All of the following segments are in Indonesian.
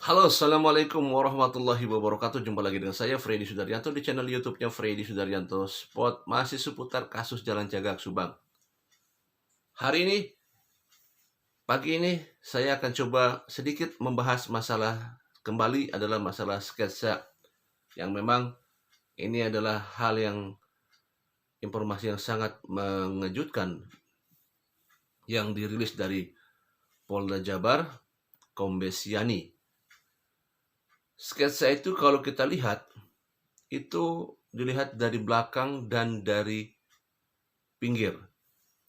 Halo, Assalamualaikum warahmatullahi wabarakatuh. Jumpa lagi dengan saya, Freddy Sudaryanto, di channel YouTube-nya Freddy Sudaryanto Spot. Masih seputar kasus Jalan Cagak, Subang. Hari ini, pagi ini, saya akan coba sedikit membahas kembali adalah masalah sketsa. Yang memang ini adalah hal yang, informasi yang sangat mengejutkan, yang dirilis dari Polda Jabar, Kombes Yani. Sketsa itu kalau kita lihat, itu dilihat dari belakang dan dari pinggir.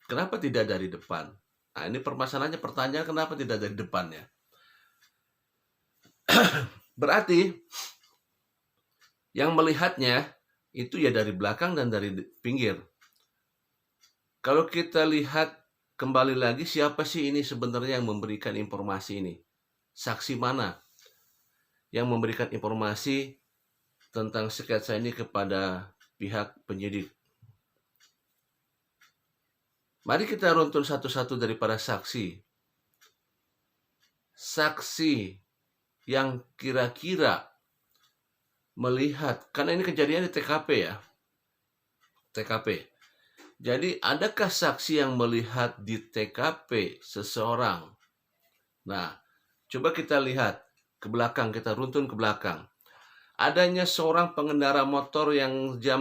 Kenapa tidak dari depan? Nah, ini permasalahannya, pertanyaan kenapa tidak dari depannya. Berarti yang melihatnya itu ya dari belakang dan dari pinggir. Kalau kita lihat kembali lagi, siapa sih ini sebenarnya yang memberikan informasi ini? Saksi mana yang memberikan informasi tentang sketsa ini kepada pihak penyidik? Mari kita runtun satu-satu daripada saksi. Saksi yang kira-kira melihat, karena ini kejadian di TKP ya, TKP. Jadi adakah saksi yang melihat di TKP seseorang? Nah, coba kita lihat ke belakang, kita runtun ke belakang. Adanya seorang pengendara motor yang jam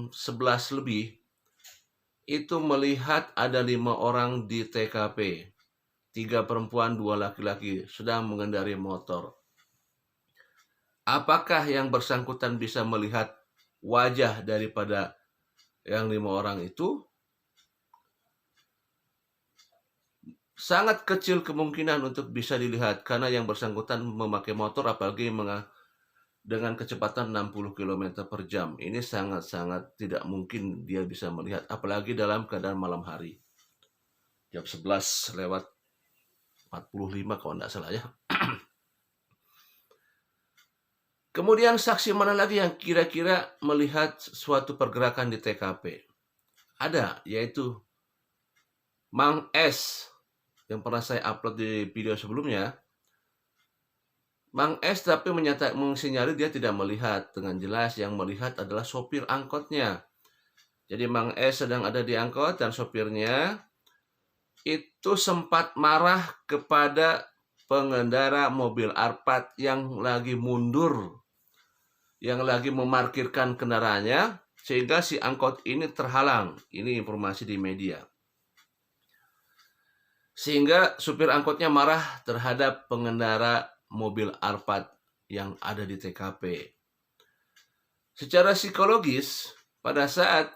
11 lebih, itu melihat ada 5 orang di TKP. 3 perempuan, 2 laki-laki sedang mengendari motor. Apakah yang bersangkutan bisa melihat wajah daripada yang 5 orang itu? Sangat kecil kemungkinan untuk bisa dilihat karena yang bersangkutan memakai motor, apalagi dengan kecepatan 60 km per jam. Ini sangat-sangat tidak mungkin dia bisa melihat, apalagi dalam keadaan malam hari. Jam 11 lewat 45 kalau tidak salah ya. Kemudian saksi mana lagi yang kira-kira melihat suatu pergerakan di TKP? Ada, yaitu Mang S, yang pernah saya upload di video sebelumnya. Mang S tapi mensinyali dia tidak melihat dengan jelas, yang melihat adalah sopir angkotnya. Jadi Mang S sedang ada di angkot dan sopirnya itu sempat marah kepada pengendara mobil Alphard yang lagi mundur, yang lagi memarkirkan kendaraannya, sehingga si angkot ini terhalang. Ini informasi di media. Sehingga supir angkotnya marah terhadap pengendara mobil Alphard yang ada di TKP. Secara psikologis, pada saat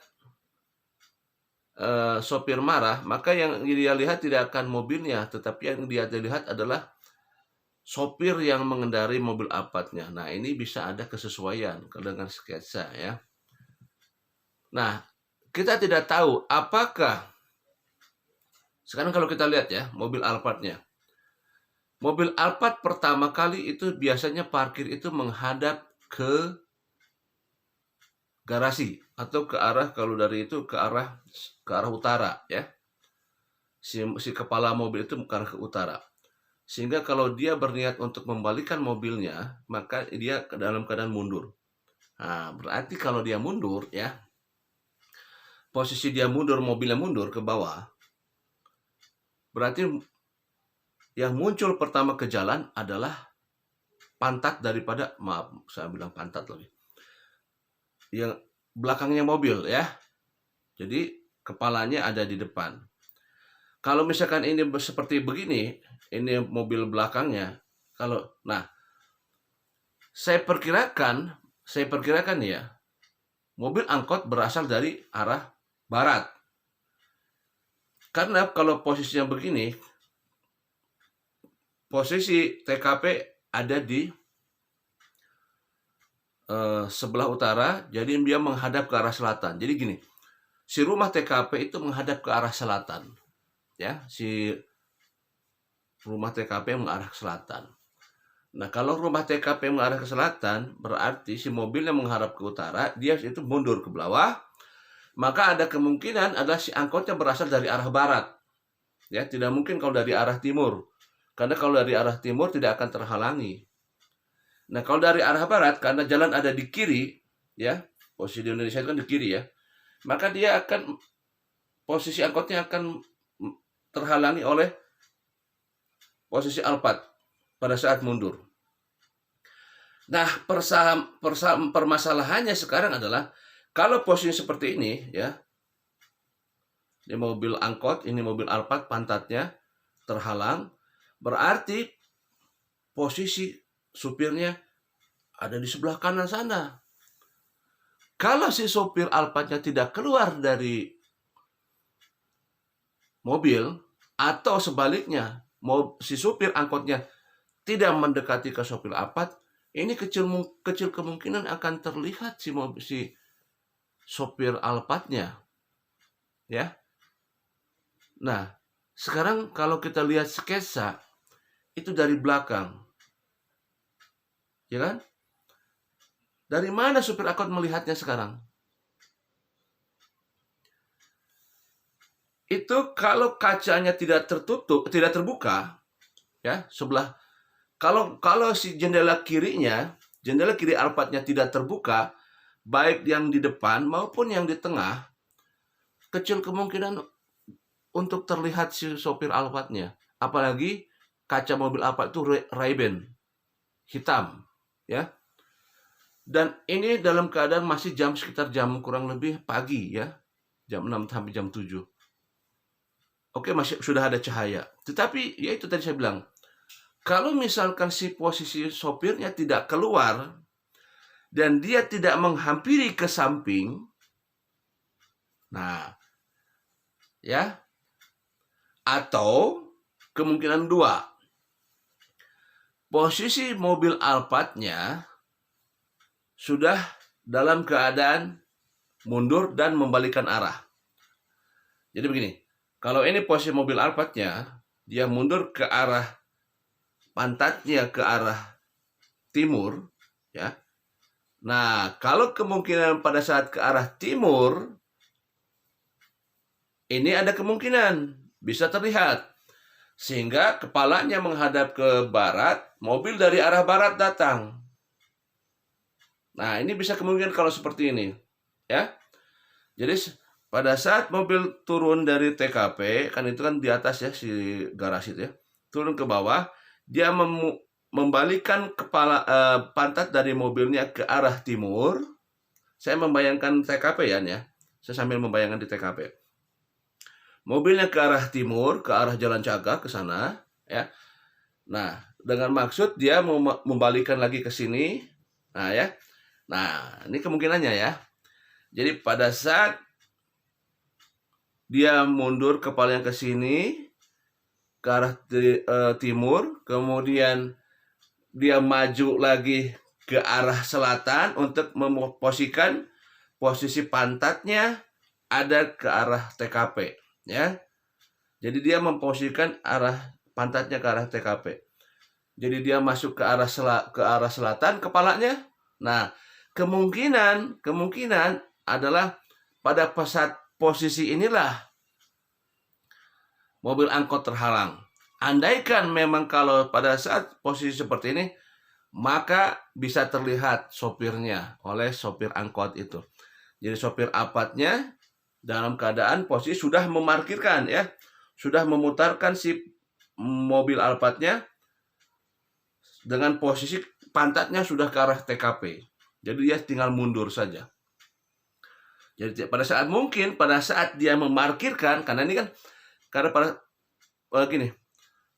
sopir marah, maka yang dia lihat tidak akan mobilnya, tetapi yang dia lihat adalah sopir yang mengendari mobil Alphardnya. Nah, ini bisa ada kesesuaian dengan sketsa ya. Nah, kita tidak tahu apakah, sekarang kalau kita lihat ya, mobil Alphardnya. Mobil Alphard pertama kali itu biasanya parkir itu menghadap ke garasi atau ke arah, kalau dari itu ke arah utara ya. Si kepala mobil itu ke arah ke utara. Sehingga kalau dia berniat untuk membalikan mobilnya, maka dia ke dalam keadaan mundur. Nah, berarti kalau dia mundur ya, posisi dia mundur, mobilnya mundur ke bawah, berarti yang muncul pertama ke jalan adalah pantat daripada, maaf saya bilang pantat lagi, yang belakangnya mobil ya. Jadi kepalanya ada di depan. Kalau misalkan ini seperti begini, ini mobil belakangnya, saya perkirakan ya, mobil angkot berasal dari arah barat. Karena kalau posisinya begini, posisi TKP ada di sebelah utara, jadi dia menghadap ke arah selatan. Jadi gini, si rumah TKP itu menghadap ke arah selatan, ya, si rumah TKP mengarah ke selatan. Nah, kalau rumah TKP mengarah ke selatan, berarti si mobilnya menghadap ke utara, dia itu mundur ke bawah, maka ada kemungkinan adalah si angkotnya berasal dari arah barat. Ya, tidak mungkin kalau dari arah timur. Karena kalau dari arah timur tidak akan terhalangi. Nah, kalau dari arah barat, karena jalan ada di kiri, ya, posisi di Indonesia itu kan di kiri ya, maka dia akan, posisi angkotnya akan terhalangi oleh posisi Alphard pada saat mundur. Nah, permasalahannya sekarang adalah, kalau posisi seperti ini, ya, ini mobil angkot, ini mobil Alphard, pantatnya terhalang, berarti posisi supirnya ada di sebelah kanan sana. Kalau si sopir Alphardnya tidak keluar dari mobil, atau sebaliknya, si supir angkotnya tidak mendekati ke sopir Alphard, ini kecil kemungkinan akan terlihat si sopir Alphardnya, ya. Nah, sekarang kalau kita lihat sketsa itu dari belakang, ya kan? Dari mana supir angkot melihatnya sekarang? Itu kalau kacanya tidak terbuka, ya, sebelah, kalau si jendela kiri Alphardnya tidak terbuka, baik yang di depan maupun yang di tengah, kecil kemungkinan untuk terlihat si sopir Alphardnya. Apalagi kaca mobil Alphard itu Ray-Ban hitam, ya. Dan ini dalam keadaan masih sekitar jam kurang lebih pagi, ya, jam 6 sampai jam 7. Oke, masih sudah ada cahaya. Tetapi ya itu tadi saya bilang, kalau misalkan si posisi sopirnya tidak keluar dan dia tidak menghampiri ke samping, nah, ya, atau kemungkinan dua, posisi mobil Alphardnya sudah dalam keadaan mundur dan membalikan arah. Jadi begini, kalau ini posisi mobil Alphardnya, dia mundur ke arah, pantatnya ke arah timur, ya. Nah, kalau kemungkinan pada saat ke arah timur, ini ada kemungkinan bisa terlihat, sehingga kepalanya menghadap ke barat, mobil dari arah barat datang. Nah, ini bisa kemungkinan kalau seperti ini, ya. Jadi pada saat mobil turun dari TKP, kan itu kan di atas ya, si garasi itu ya, turun ke bawah, dia membalikkan pantat dari mobilnya ke arah timur. Saya membayangkan TKP ya, saya sambil membayangkan di TKP. Mobilnya ke arah timur, ke arah Jalan Cagak ke sana, ya. Nah, dengan maksud dia mau membalikkan lagi ke sini. Nah, ya. Nah, ini kemungkinannya ya. Jadi pada saat dia mundur kepalanya ke sini, ke arah timur, kemudian dia maju lagi ke arah selatan untuk memposisikan posisi pantatnya ada ke arah TKP, ya. Jadi dia memposisikan arah pantatnya ke arah TKP. Jadi dia masuk ke arah selatan kepalanya. Nah, kemungkinan adalah pada saat posisi inilah mobil angkot terhalang. Andaikan memang kalau pada saat posisi seperti ini, maka bisa terlihat sopirnya oleh sopir angkot itu. Jadi sopir Alphardnya dalam keadaan posisi sudah memarkirkan, ya, sudah memutarkan si mobil Alphardnya dengan posisi pantatnya sudah ke arah TKP. Jadi dia tinggal mundur saja. Jadi pada saat dia memarkirkan, karena ini kan, karena gini,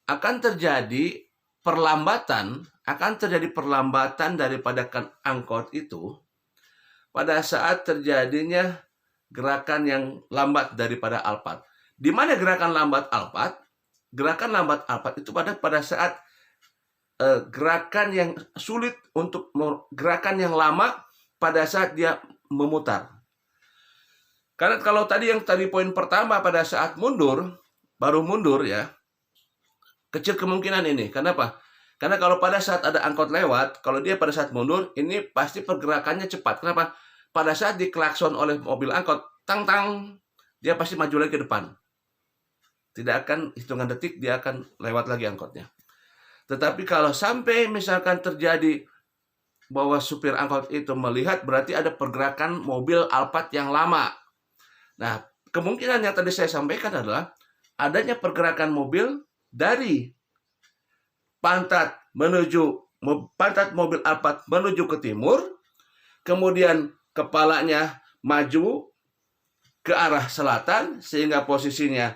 akan terjadi perlambatan daripada angkot itu pada saat terjadinya gerakan yang lambat daripada Alphard. Di mana gerakan lambat Alphard? Gerakan lambat Alphard itu pada saat gerakan yang sulit untuk gerakan yang lama pada saat dia memutar. Karena kalau tadi poin pertama pada saat baru mundur ya, kecil kemungkinan ini. Kenapa? Karena kalau pada saat ada angkot lewat, kalau dia pada saat mundur, ini pasti pergerakannya cepat. Kenapa? Pada saat diklakson oleh mobil angkot, tang-tang, dia pasti maju lagi ke depan. Tidak akan hitungan detik, dia akan lewat lagi angkotnya. Tetapi kalau sampai misalkan terjadi bahwa supir angkot itu melihat, berarti ada pergerakan mobil Alphard yang lama. Nah, kemungkinan yang tadi saya sampaikan adalah adanya pergerakan mobil dari pantat mobil Alphard menuju ke timur, kemudian kepalanya maju ke arah selatan sehingga posisinya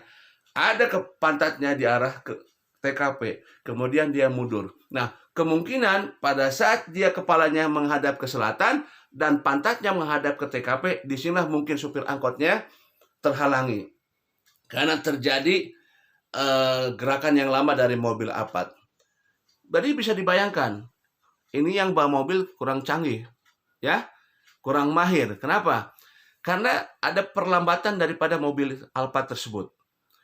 ada ke pantatnya di arah ke TKP, kemudian dia mundur. Nah, kemungkinan pada saat dia kepalanya menghadap ke selatan dan pantatnya menghadap ke TKP, disinilah mungkin supir angkotnya terhalangi karena terjadi gerakan yang lama dari mobil Alphard. Jadi bisa dibayangkan, ini yang bawa mobil kurang canggih, ya, kurang mahir. Kenapa? Karena ada perlambatan daripada mobil Alphard tersebut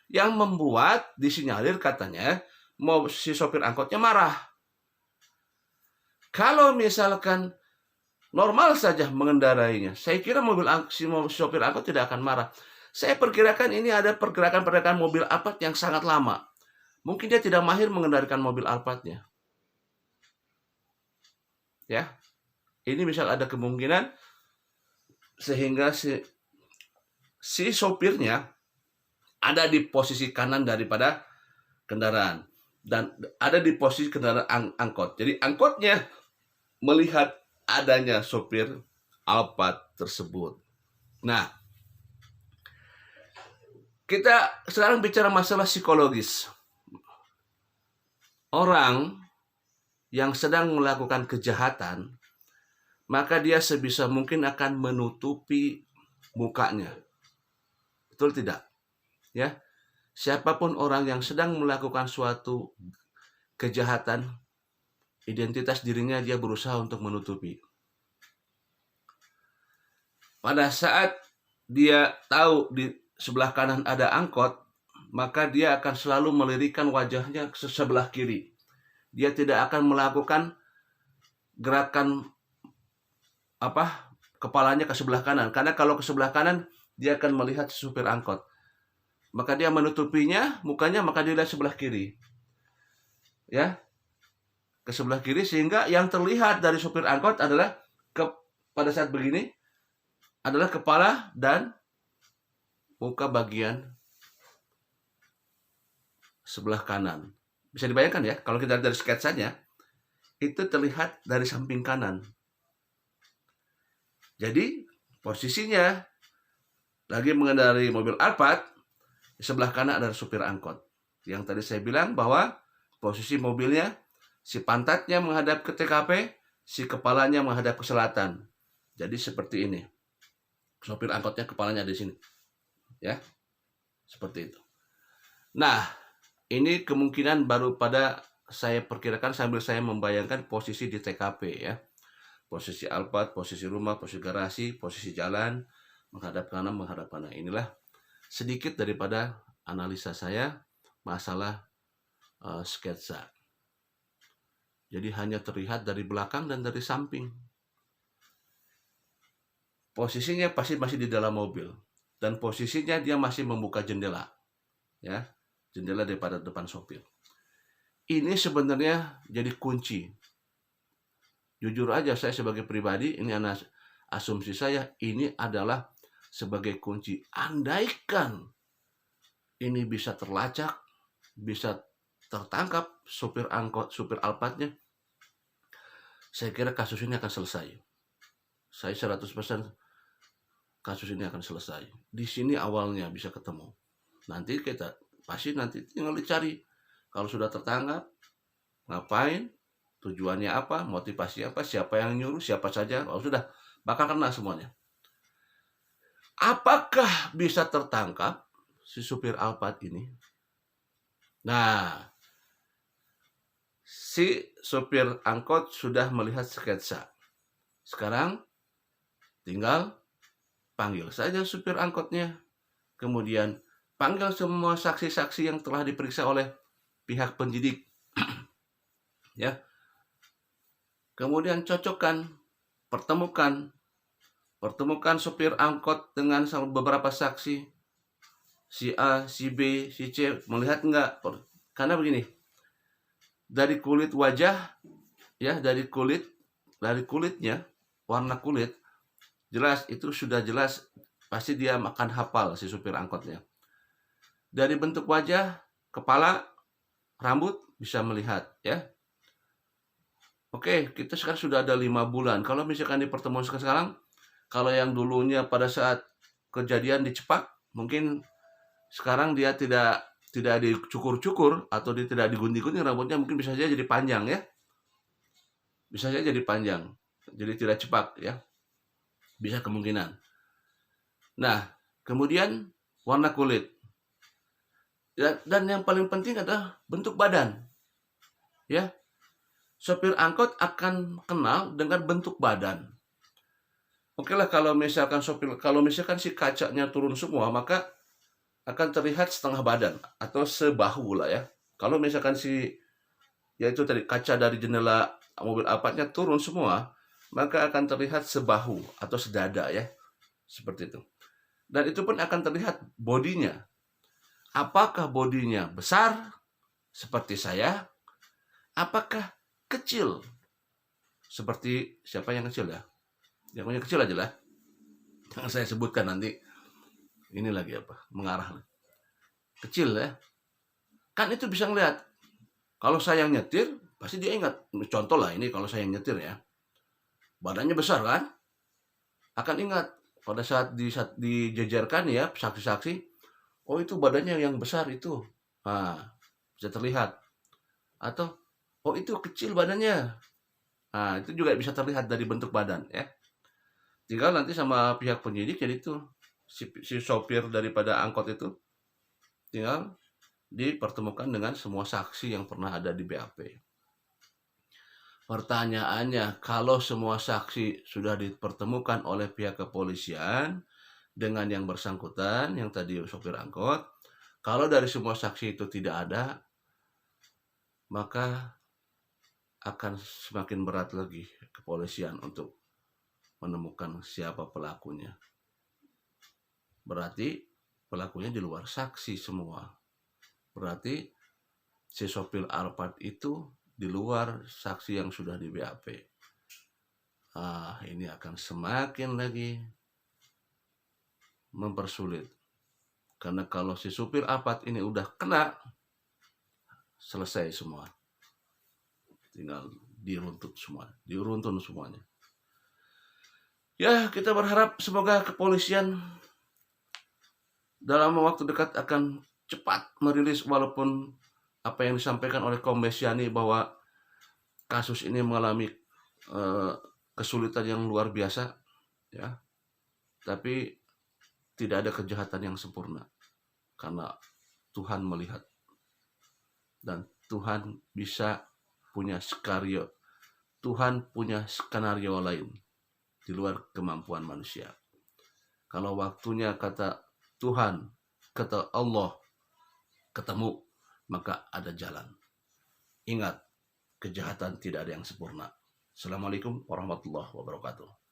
yang membuat disinyalir katanya si sopir angkotnya marah. Kalau misalkan normal saja mengendarainya, saya kira si sopir angkot tidak akan marah. Saya perkirakan ini ada pergerakan mobil Alphard yang sangat lama. Mungkin dia tidak mahir mengendalikan mobil Alphardnya. Ya, ini misal ada kemungkinan sehingga si sopirnya ada di posisi kanan daripada kendaraan dan ada di posisi kendaraan angkot. Jadi angkotnya melihat adanya sopir Alphard tersebut. Nah, kita sekarang bicara masalah psikologis. Orang yang sedang melakukan kejahatan, maka dia sebisa mungkin akan menutupi mukanya. Betul tidak? Ya. Siapapun orang yang sedang melakukan suatu kejahatan, identitas dirinya dia berusaha untuk menutupi. Pada saat dia tahu di sebelah kanan ada angkot, maka dia akan selalu melirikan wajahnya ke sebelah kiri. Dia tidak akan melakukan gerakan kepalanya ke sebelah kanan, karena kalau ke sebelah kanan dia akan melihat supir angkot. Maka dia menutupinya mukanya, maka dia lihat sebelah kiri. Ya. Ke sebelah kiri sehingga yang terlihat dari supir angkot adalah pada saat begini adalah kepala dan muka bagian sebelah kanan. Bisa dibayangkan ya, kalau kita lihat dari sketsanya, itu terlihat dari samping kanan. Jadi, posisinya lagi mengendarai mobil Alphard, di sebelah kanan ada supir angkot. Yang tadi saya bilang bahwa posisi mobilnya, si pantatnya menghadap ke TKP, si kepalanya menghadap ke selatan. Jadi seperti ini. Supir angkotnya kepalanya di sini. Ya, seperti itu. Nah, ini kemungkinan baru pada saya perkirakan sambil saya membayangkan posisi di TKP ya. Posisi Alphard, posisi rumah, posisi garasi, posisi jalan, menghadap kanan, menghadap kanan. Inilah sedikit daripada analisa saya masalah sketsa. Jadi hanya terlihat dari belakang dan dari samping. Posisinya pasti masih di dalam mobil. Dan posisinya dia masih membuka jendela. Ya, jendela daripada depan sopir. Ini sebenarnya jadi kunci. Jujur aja saya sebagai pribadi, ini asumsi saya, ini adalah sebagai kunci. Andaikan ini bisa terlacak, bisa tertangkap supir angkot, supir Alphardnya, saya kira kasus ini akan selesai. Saya 100% kasus ini akan selesai. Di sini awalnya bisa ketemu. Nanti kita pasti tinggal dicari. Kalau sudah tertangkap, ngapain, tujuannya apa, motivasi apa, siapa yang nyuruh, siapa saja. Kalau sudah, bakal kena semuanya. Apakah bisa tertangkap si supir Alphard ini? Nah, si supir angkot sudah melihat sketsa. Sekarang tinggal panggil saja supir angkotnya. Kemudian panggil semua saksi-saksi yang telah diperiksa oleh pihak penyidik. Ya. Kemudian cocokkan, pertemukan supir angkot dengan beberapa saksi. Si A, si B, si C melihat enggak? Karena begini, dari kulit wajah, ya, dari kulit dari kulitnya, warna kulit, jelas itu sudah jelas pasti dia akan hafal si supir angkotnya. Dari bentuk wajah, kepala, rambut bisa melihat ya. Oke, kita sekarang sudah ada 5 bulan. Kalau misalkan di pertemuan sekarang, kalau yang dulunya pada saat kejadian dicepak, mungkin sekarang dia tidak dicukur-cukur atau dia tidak digunting-gunting rambutnya, mungkin bisa saja jadi panjang ya. Bisa saja jadi panjang. Jadi tidak cepak ya. Bisa kemungkinan. Nah, kemudian warna kulit. Dan yang paling penting adalah bentuk badan. Ya. Sopir angkot akan kenal dengan bentuk badan. Oke lah, kalau misalkan si kacanya turun semua, maka akan terlihat setengah badan atau sebahu lah ya. Kalau misalkan yaitu tadi kaca dari jendela mobil Alphardnya turun semua, maka akan terlihat sebahu atau sedada ya. Seperti itu. Dan itu pun akan terlihat bodinya. Apakah bodinya besar seperti saya? Apakah kecil seperti siapa yang kecil ya? Yang punya kecil aja lah. Jangan saya sebutkan nanti. Ini lagi mengarah. Kecil ya. Kan itu bisa ngeliat. Kalau saya yang nyetir, pasti dia ingat. Contoh lah ini kalau saya yang nyetir ya. Badannya besar kan? Akan ingat. Pada saat dijejerkan ya, saksi-saksi. Oh itu badannya yang besar itu. Nah, bisa terlihat. Atau, oh itu kecil badannya. Nah, itu juga bisa terlihat dari bentuk badan ya. Tinggal nanti sama pihak penyidik jadi itu si sopir daripada angkot itu tinggal dipertemukan dengan semua saksi yang pernah ada di BAP. Pertanyaannya, kalau semua saksi sudah dipertemukan oleh pihak kepolisian dengan yang bersangkutan, yang tadi sopir angkot, kalau dari semua saksi itu tidak ada, maka akan semakin berat lagi kepolisian untuk menemukan siapa pelakunya. Berarti pelakunya di luar saksi semua. Berarti si sopir Alphard itu di luar saksi yang sudah di BAP. Ini akan semakin lagi mempersulit. Karena kalau si supir Alphard ini udah kena, selesai semua. Tinggal diruntun semuanya. Ya, kita berharap semoga kepolisian dalam waktu dekat akan cepat merilis, walaupun apa yang disampaikan oleh Kombes Yani bahwa kasus ini mengalami kesulitan yang luar biasa ya. Tapi tidak ada kejahatan yang sempurna. Karena Tuhan melihat. Dan Tuhan bisa punya skenario. Tuhan punya skenario lain di luar kemampuan manusia. Kalau waktunya kata Tuhan, kata Allah ketemu, maka ada jalan. Ingat, kejahatan tidak ada yang sempurna. Assalamualaikum warahmatullahi wabarakatuh.